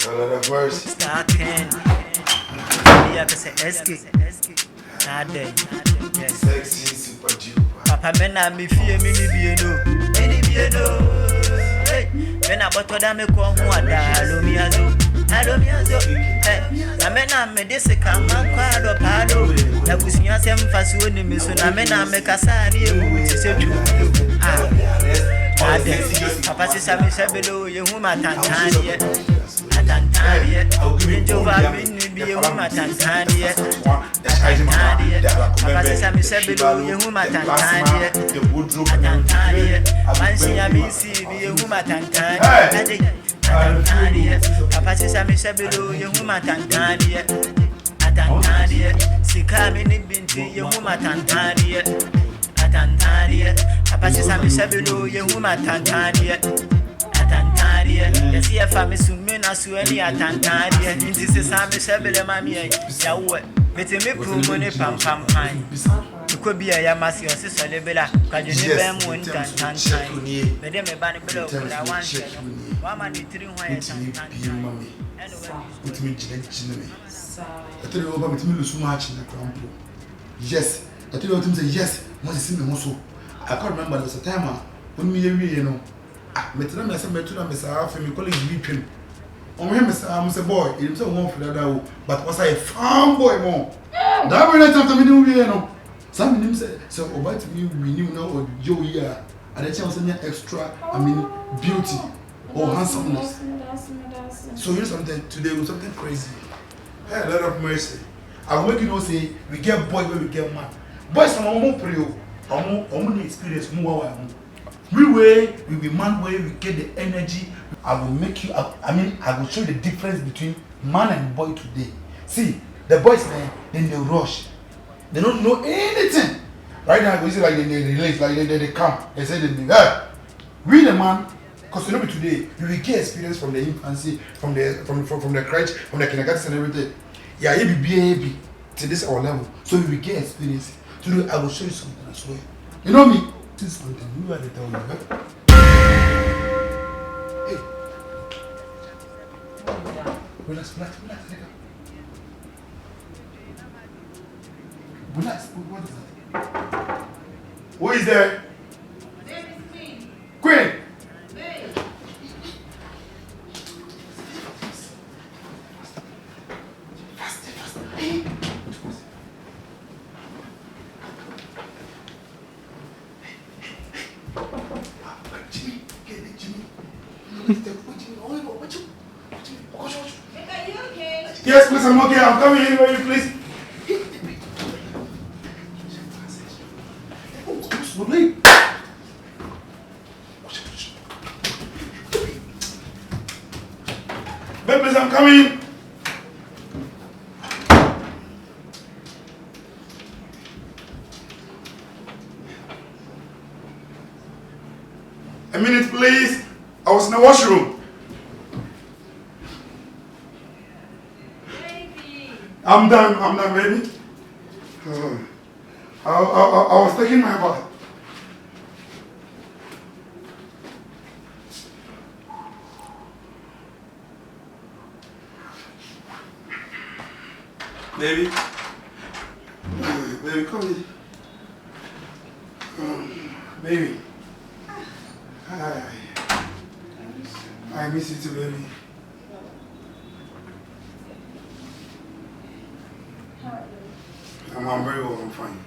Lord of mercy. Starting. Yeah, I say escape. Nade. Yes. Sexy super duper. Papa mena me fie me ni bieno. Ni bieno. Hey. Mena boto da me ko ho ada lo mi azo. Ado mi azo. Hey. Na mena me dese kama kwa do pado. Na busunya sem faso ni me so na mena me kasa ni e mu ti se twu. Ah. Nade. Papa se sa me sebelo ye hu matantanie. Atantanie. Jova me ni bi ye hu matantanie. Papa says I'm below you, Matantania. The woodrow, Matantania. I see a BC, be a woman, Matantania. Papa says I'm below you, Matantania. Atantania. Sikam in Binti, you, Matantania. Atantania. Papa says I'm below you, Matantania. Atantania. Yes, if I'm assuming as you any Atantania. This is Sammy Sebele, Mammy. Yahweh. Mete me promo pam pam pan. Ko bia ya masi o se sole bela kwadwene ban mu ntan tan tan. Me de me ba ne bela o kula wan se no. Wa ma ni tiri ho ya tan tan. Mutimi jina me. Atiri oba mutimi lusu ma achi na krampo. Yes. Atiri otum say yes. Mo se me ho so. I can't remember there was a time when me ye no. Me tira me say me tira me sa afi me colleague bi twem. I'm a boy, he's a one for that, but was a farm boy more. That way, I thought we knew, some of them said, so about me, we knew now or Joe here, and the chance extra, beauty or handsomeness. So here's something today with something crazy. Hey, a lot of mercy. I'll make you know, say, we get boy when we get man. Boys, some more pray, or experience more. We be man way, we get the energy. I will make you, I will show you the difference between man and boy today. See, the boys, then they rush. They don't know anything. Right now, we see like they release, like they come. They say they hey, we the man, because you know today, you will get experience from the infancy, from the crèche, from the kindergarten and everything. Yeah, you be baby to this our level. So you will get experience. Today, I will show you something as well. You know me? This is something you are the tell me. Relax. Relax. What is that? Who is there? Queen. Fast. Hey. Jimmy, get it, Jimmy. Yes, please, I'm okay. I'm coming in for you, please. Please, I'm coming. A minute, please. I was in the washroom. I'm done, baby. I was taking my bath. Baby, come in. Baby. Hi. I miss you too, baby. I'm very well, I'm fine.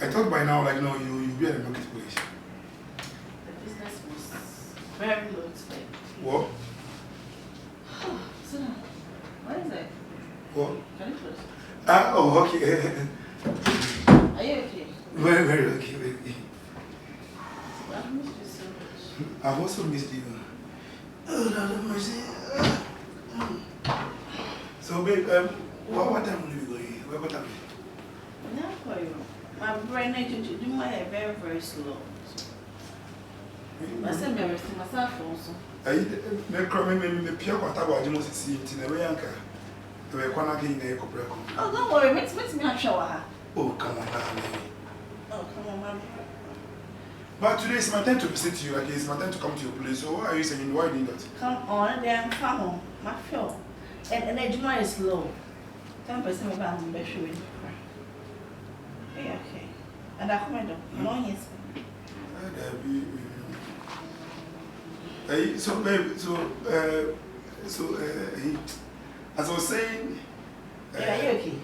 I thought by now, like, no, you'll be at the marketplace. The business was very low today. What? So, what is it? What? Can you close? Oh, okay. Are you okay? Very, very okay, baby. I've missed you so much. I've also missed you. Oh, Lord have mercy. So, babe, what time will you be going? What time? Now for you. My brain needs to do my hair very, very slow. I said, I'm resting myself also. I me pure whatever I just see it in a way. Oh, don't worry, makes me a shower. Oh, come on, Oh, come on, man. But today is my time to visit you. Like it's my time to come to your place. So why are you saying? Why are you doing that? Come on, then come home. My feel. And the Juma is low. 10% of I'm better with. Yeah, okay. And I come in. No, yes. So baby, as I was saying. Yeah, you okay?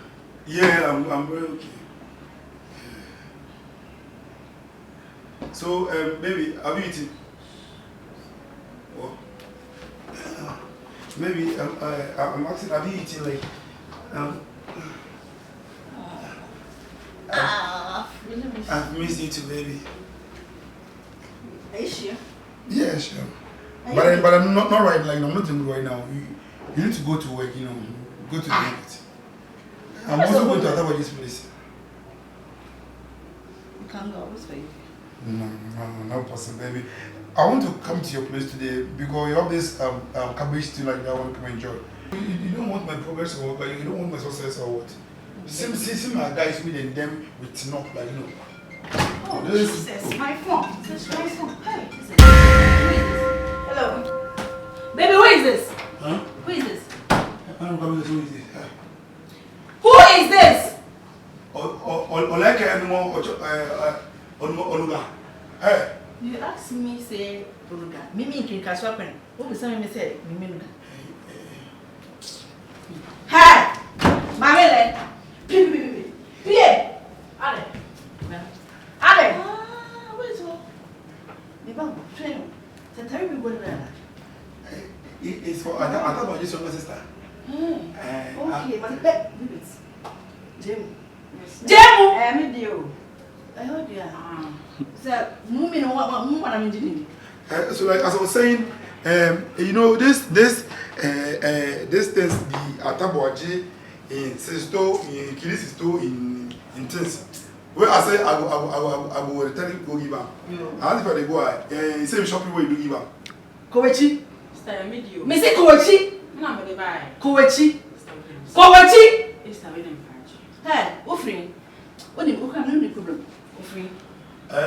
Yeah, I'm very okay. So, baby, have you eaten? Oh. Maybe I'm asking, have you eaten like I've missed you too, baby. Are you sure? Yeah, sure. But I'm not right. Like I'm not in right now. You need to go to work. You know, go to the market. I'm also going to attend this place. You can't go. What's for you? No, not possible, baby. I want to come to your place today because you have this cabbage tea like that. I want to come enjoy. You don't want my progress or what? You don't want my success or what? See my guys with them with no, like you know. Oh, this is my phone. This is my phone. Hey, hello. Baby, who is this? Huh? Who is this? I don't know who is this. Who is this? Like anymore, Oluga. Hey. You ask me, say, Oluga. Mimi can catch up and what will somebody say? Mimi. Hey! Mamele! Pierre! Ale! Ale! What is all? Maybe train. It's a terrible word. It's for I thought about this younger sister. Okay, but Jim. Jim! I heard you. So, moving on what I'm doing. So, like as I was saying, you know, this thing, the Ataboaji in Sisto, in Kilisisto, in things. Where I say I go return it, go give up. As if I go, same shopping where you do give up. Kowechi. Missy Kowechi. Kowechi. Kowechi. Hey, Ufri. What do you have problem? Ufri.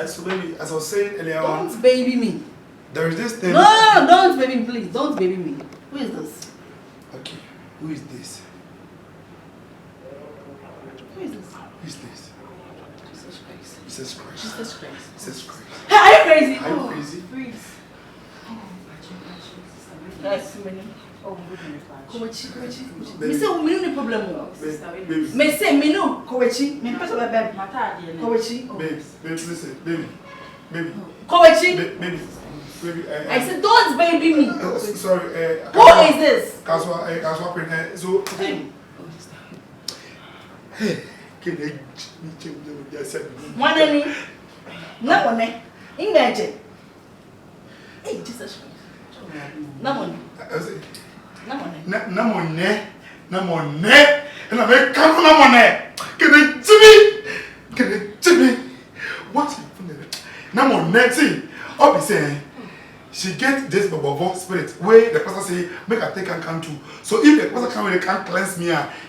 So baby, as I was saying earlier on, don't baby me. There is this thing. No, don't baby me, please. Don't baby me. Who is this? Okay, who is this? Who is this? Who is this? Jesus Christ. Jesus Christ. Jesus Christ. Jesus Christ. Hey, are you crazy? Are you crazy? Freeze. That's many. Oh, goodness. Kowechi. Me say we no problem. Me say me no Kowechi. Me person like baby. Kowechi. Baby, listen, baby. Kowechi. Baby. I said don't baby me. Sorry. Who is this? Kaswa so. Hey, can I One any. No one. Imagine. Hey, Jesus Christ. No one. Namone, and I make come namone. Can it Jimmy? What's namone? See, I'll be saying she get this bubble spirit where the pastor say make her take and come too. So if the pastor can't cleanse me,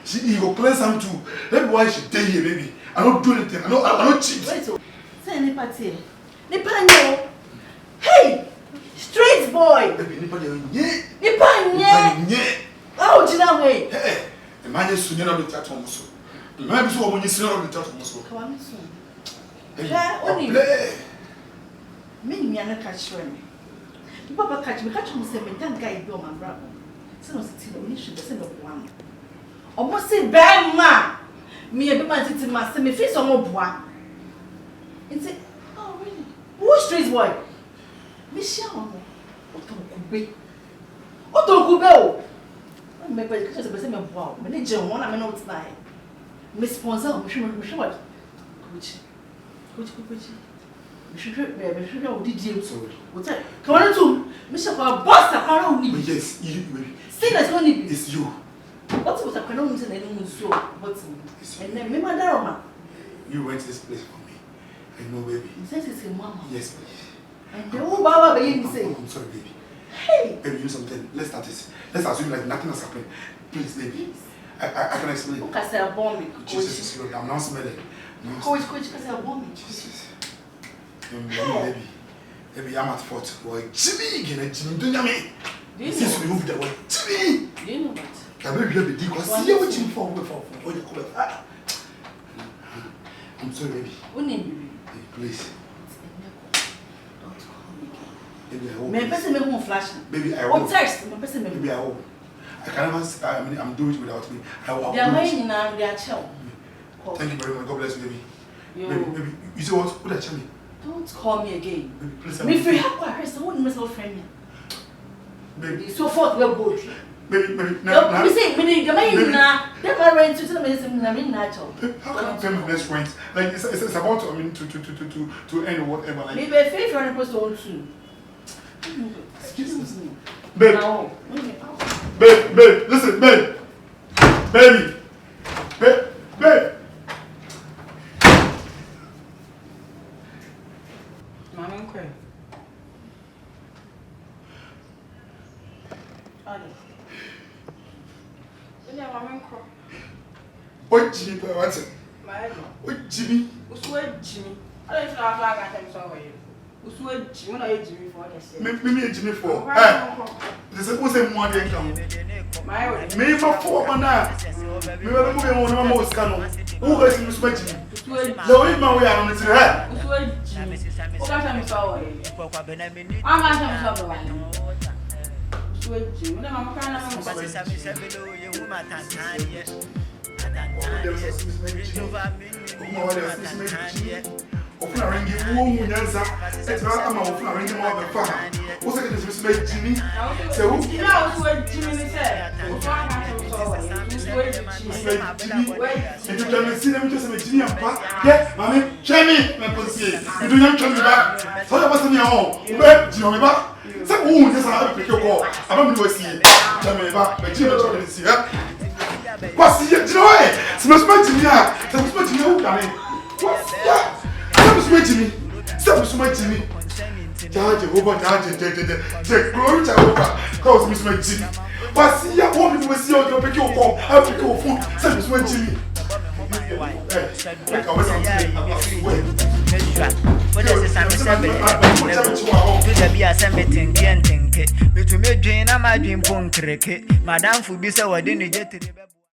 he will cleanse him too. That's why she stay here, baby. I don't do anything. I don't cheat. Wait, say any party. Nipanyo. Hey, straight boy. Baby, Nipanyo. Oh, Gina, wait. Hey, the man is soon on the chat almost. The man is when you see on the chat almost. Come on, soon. Only me, I don't catch you. Papa catch me, catch me, say, me, thank God, you my brother. So, we should send up one. Almost say, bad man. Me, a man sitting my semi face on more bois. And say, oh, really? Who street boy? Michelle, Otokube. Me pay because the person me bois. Me need John one, I mean not tonight. Me sponsor, me should what? Coach. Me should did you so. What's that? Come on to Michelle for boss a car. Yes, you. See that's going to be. It's you. What was a canon in any so? What's and then remember Daroma. You rent this place for me. I know, baby. He says it's a mama. Yes, please. And the old Baba baby say, I'm sorry, baby. hey, Baby, do something. Let's start this. Let's assume like nothing has happened. Please, baby. I can explain. Who can say a bomb? Jesus is Lord. I'm not smelling. Coach, can say a bomb. Jesus. Maybe I'm at fault. Boy, Jimmy, Jimmy, do you mean? Since we moved away, Jimmy. Do you know what? I will be because see what you for you call it. I'm sorry, baby. Please. Don't call me again. Baby, I hope. My person make me flash. Baby, I hope. Text. My person make me. Baby, I hope. I can never. I mean, I'm doing it without me. I will. They are mine now. They are chill. Thank you very much. God bless you, baby. Yo. Baby, you see what? Who that me? Don't call me again. Baby, please. Me free help her. Someone must have friend me. Baby. So forth we go. Baby, No, you see, me the mine now. They are rent to the medicine. I mean natural. How can I pay my next rent? Like it's about to, I mean to end whatever. Like. Maybe a faith you're supposed to own too. Excuse me. Babe. No. Babe, listen, babe. Baby. Babe. Mama uncle. What Jimmy, what's it? What Jimmy? Jimmy. I don't know how I got him so way. Jimmy, what are you Jimmy for? Me Jimmy for. This is what's in one day come. Me for 4 bana. Me will move on no more scan. Who is Miss Jimmy? The way my way on it here. What got him so way? I'm not so way. Jimmy, I'm Ofuna rangi wo nyanza etra ama ofuna rangi mo ba fa wo se ke dis me Jimmy se wo na wo Jimmy ni se wo fa ka so Jimmy e do tell me me just me Jimmy ampa ye mami Jimmy me ponsie e do nyam tell me ba so ya basa mi ho be Jimmy ba se wo nyanza ba pe ko aba mi wasie tell me ba be Jimmy tell me si ha kwasi ye Jimmy se me Jimmy a se me Jimmy wo kare kwasi ya Jimmy, stop Jimmy. Judge over the glory Jehovah. Cause Miss Jimmy. But see ya woman will see your pick your call, I'll pick your phone, send Miss Jimmy. Like I was saying, what is this? I'm